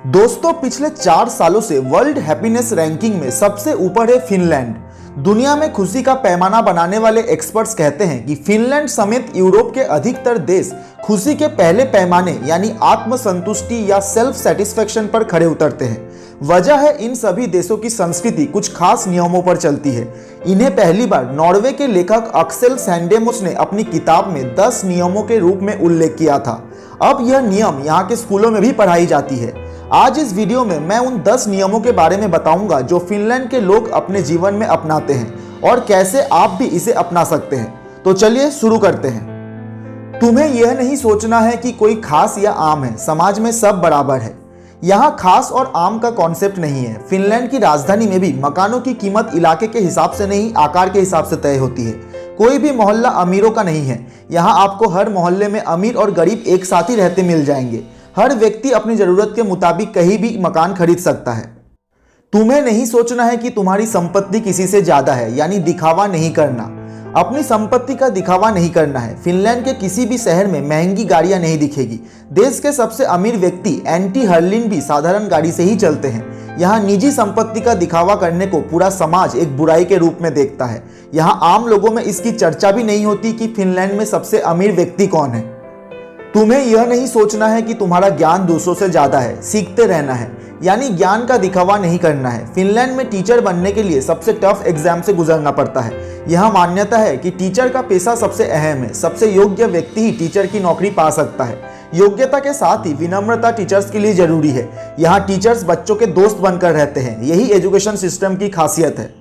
दोस्तों पिछले 4 सालों से वर्ल्ड हैप्पीनेस रैंकिंग में सबसे ऊपर है फिनलैंड। दुनिया में खुशी का पैमाना बनाने वाले एक्सपर्ट्स कहते हैं कि फिनलैंड समेत यूरोप के अधिकतर देश खुशी के पहले पैमाने यानी आत्मसंतुष्टि या सेल्फ सेटिस्फेक्शन पर खड़े उतरते हैं। वजह है इन सभी देशों की संस्कृति कुछ खास नियमों पर चलती है। इन्हें पहली बार नॉर्वे के लेखक अक्सेल सैंडेमुस ने अपनी किताब में 10 नियमों के रूप में उल्लेख किया था। अब यह नियम यहाँ के स्कूलों में भी पढ़ाई जाती है। आज इस वीडियो में मैं उन 10 नियमों के बारे में बताऊंगा जो फिनलैंड के लोग अपने जीवन में अपनाते हैं और कैसे आप भी इसे अपना सकते हैं। तो चलिए शुरू करते हैं। तुम्हें यह नहीं सोचना है कि कोई खास या आम है, समाज में सब बराबर है। यहाँ खास और आम का कॉन्सेप्ट नहीं है। फिनलैंड की राजधानी में भी मकानों की कीमत इलाके के हिसाब से नहीं, आकार के हिसाब से तय होती है। कोई भी मोहल्ला अमीरों का नहीं है। यहाँ आपको हर मोहल्ले में अमीर और गरीब एक साथ ही रहते मिल जाएंगे। हर व्यक्ति अपनी जरूरत के मुताबिक कहीं भी मकान खरीद सकता है। तुम्हें नहीं सोचना है कि तुम्हारी संपत्ति किसी से ज्यादा है, यानी दिखावा नहीं करना। अपनी संपत्ति का दिखावा नहीं करना है। फिनलैंड के किसी भी शहर में महंगी गाड़ियां नहीं दिखेगी। देश के सबसे अमीर व्यक्ति एंटी हर्लिन भी साधारण गाड़ी से ही चलते हैं। यहाँ निजी संपत्ति का दिखावा करने को पूरा समाज एक बुराई के रूप में देखता है। यहाँ आम लोगों में इसकी चर्चा भी नहीं होती कि फिनलैंड में सबसे अमीर व्यक्ति कौन है। तुम्हें यह नहीं सोचना है कि तुम्हारा ज्ञान दूसरों से ज्यादा है। सीखते रहना है, यानी ज्ञान का दिखावा नहीं करना है। फिनलैंड में टीचर बनने के लिए सबसे टफ एग्जाम से गुजरना पड़ता है। यह मान्यता है कि टीचर का पेशा सबसे अहम है। सबसे योग्य व्यक्ति ही टीचर की नौकरी पा सकता है। योग्यता के साथ ही विनम्रता टीचर्स के लिए जरूरी है। यहाँ टीचर्स बच्चों के दोस्त बनकर रहते हैं। यही एजुकेशन सिस्टम की खासियत है।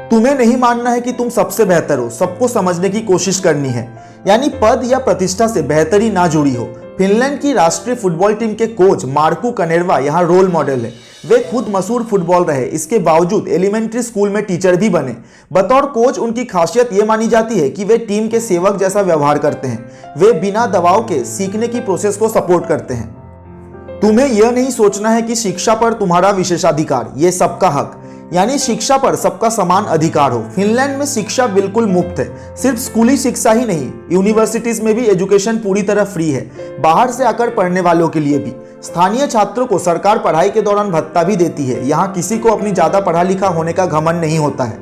तुम्हें नहीं मानना है कि तुम सबसे बेहतर हो। सबको समझने की कोशिश करनी है, यानी पद या प्रतिष्ठा से बेहतरी ना जुड़ी हो। फिनलैंड की राष्ट्रीय फुटबॉल टीम के कोच मार्कू कनेरवा यहाँ रोल मॉडल है। वे खुद मशहूर फुटबॉल रहे, इसके बावजूद एलिमेंट्री स्कूल में टीचर भी बने। बतौर कोच उनकी खासियत ये मानी जाती है कि वे टीम के सेवक जैसा व्यवहार करते हैं। वे बिना दबाव के सीखने की प्रोसेस को सपोर्ट करते हैं। तुम्हें यह नहीं सोचना है कि शिक्षा पर तुम्हारा विशेषाधिकार, ये सबका हक, यानी शिक्षा पर सबका समान अधिकार हो। फिनलैंड में शिक्षा बिल्कुल मुफ्त है। सिर्फ स्कूली शिक्षा ही नहीं, यूनिवर्सिटीज में भी एजुकेशन पूरी तरह फ्री है। बाहर से आकर पढ़ने वालों के लिए भी। स्थानीय छात्रों को सरकार पढ़ाई के दौरान भत्ता भी देती है। यहाँ किसी को अपनी ज्यादा पढ़ा लिखा होने का घमंड नहीं होता है।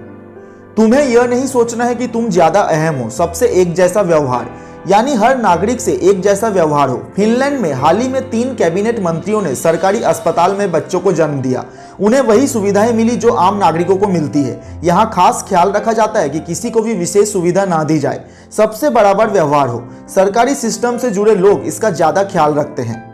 तुम्हें यह नहीं सोचना है कि तुम ज्यादा अहम हो। सबसे एक जैसा व्यवहार, यानी हर नागरिक से एक जैसा व्यवहार हो। फिनलैंड में हाल ही में 3 कैबिनेट मंत्रियों ने सरकारी अस्पताल में बच्चों को जन्म दिया। उन्हें वही सुविधाएं मिली जो आम नागरिकों को मिलती है। यहाँ खास ख्याल रखा जाता है कि किसी को भी विशेष सुविधा ना दी जाए। सबसे बराबर व्यवहार हो। सरकारी सिस्टम से जुड़े लोग इसका ज्यादा ख्याल रखते हैं।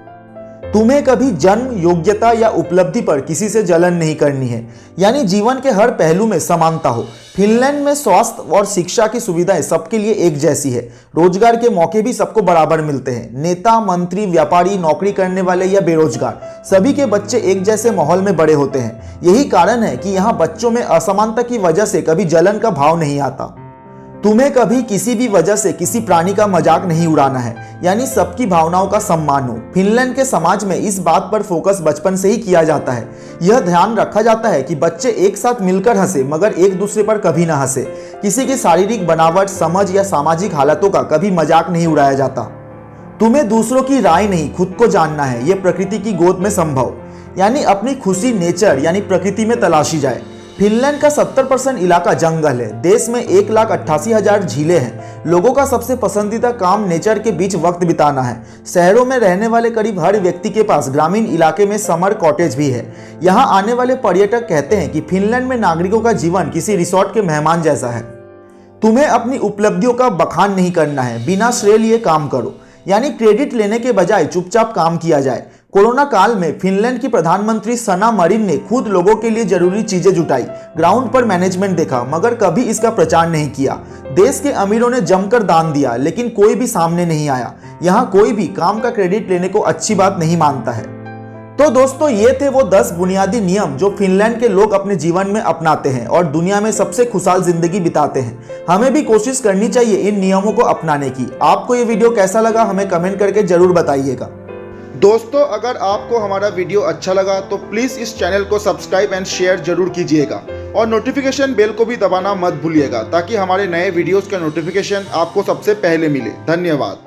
तुम्हें कभी जन्म, योग्यता या उपलब्धि पर किसी से जलन नहीं करनी है, यानी जीवन के हर पहलू में समानता हो। फिनलैंड में स्वास्थ्य और शिक्षा की सुविधाएं सबके लिए एक जैसी है। रोजगार के मौके भी सबको बराबर मिलते हैं। नेता, मंत्री, व्यापारी, नौकरी करने वाले या बेरोजगार, सभी के बच्चे एक जैसे माहौल में बड़े होते हैं। यही कारण है कि यहाँ बच्चों में असमानता की वजह से कभी जलन का भाव नहीं आता। तुम्हें कभी किसी भी वजह से किसी प्राणी का मजाक नहीं उड़ाना है, यानी सबकी भावनाओं का सम्मान हो। फिनलैंड के समाज में इस बात पर फोकस बचपन से ही किया जाता है। यह ध्यान रखा जाता है कि बच्चे एक साथ मिलकर हंसे, मगर एक दूसरे पर कभी ना हंसे। किसी की शारीरिक बनावट, समझ या सामाजिक हालतों का कभी मजाक नहीं उड़ाया जाता। तुम्हें दूसरों की राय नहीं, खुद को जानना है। यह प्रकृति की गोद में संभव, यानी अपनी खुशी नेचर यानी प्रकृति में तलाशी जाए। फिनलैंड का 70% इलाका जंगल है। देश में 1,88,000 झीलें हैं। लोगों का सबसे पसंदीदा काम नेचर के बीच वक्त बिताना है। शहरों में रहने वाले करीब हर व्यक्ति के पास ग्रामीण इलाके में समर कॉटेज भी है। यहाँ आने वाले पर्यटक कहते हैं कि फिनलैंड में नागरिकों का जीवन किसी रिसोर्ट के मेहमान जैसा है। तुम्हें अपनी उपलब्धियों का बखान नहीं करना है। बिना श्रेय लिए काम करो, यानी क्रेडिट लेने के बजाय चुपचाप काम किया जाए। कोरोना काल में फिनलैंड की प्रधानमंत्री सना मरिन ने खुद लोगों के लिए जरूरी चीजें जुटाई। ग्राउंड पर मैनेजमेंट देखा, मगर कभी इसका प्रचार नहीं किया। देश के अमीरों ने जमकर दान दिया, लेकिन कोई भी सामने नहीं आया। यहाँ कोई भी काम का क्रेडिट लेने को अच्छी बात नहीं मानता है। तो दोस्तों, ये थे वो 10 बुनियादी नियम जो फिनलैंड के लोग अपने जीवन में अपनाते हैं और दुनिया में सबसे खुशहाल जिंदगी बिताते हैं। हमें भी कोशिश करनी चाहिए इन नियमों को अपनाने की। आपको ये वीडियो कैसा लगा हमें कमेंट करके जरूर बताइएगा। दोस्तों, अगर आपको हमारा वीडियो अच्छा लगा तो प्लीज़ इस चैनल को सब्सक्राइब एंड शेयर जरूर कीजिएगा और नोटिफिकेशन बेल को भी दबाना मत भूलिएगा, ताकि हमारे नए वीडियोस का नोटिफिकेशन आपको सबसे पहले मिले। धन्यवाद।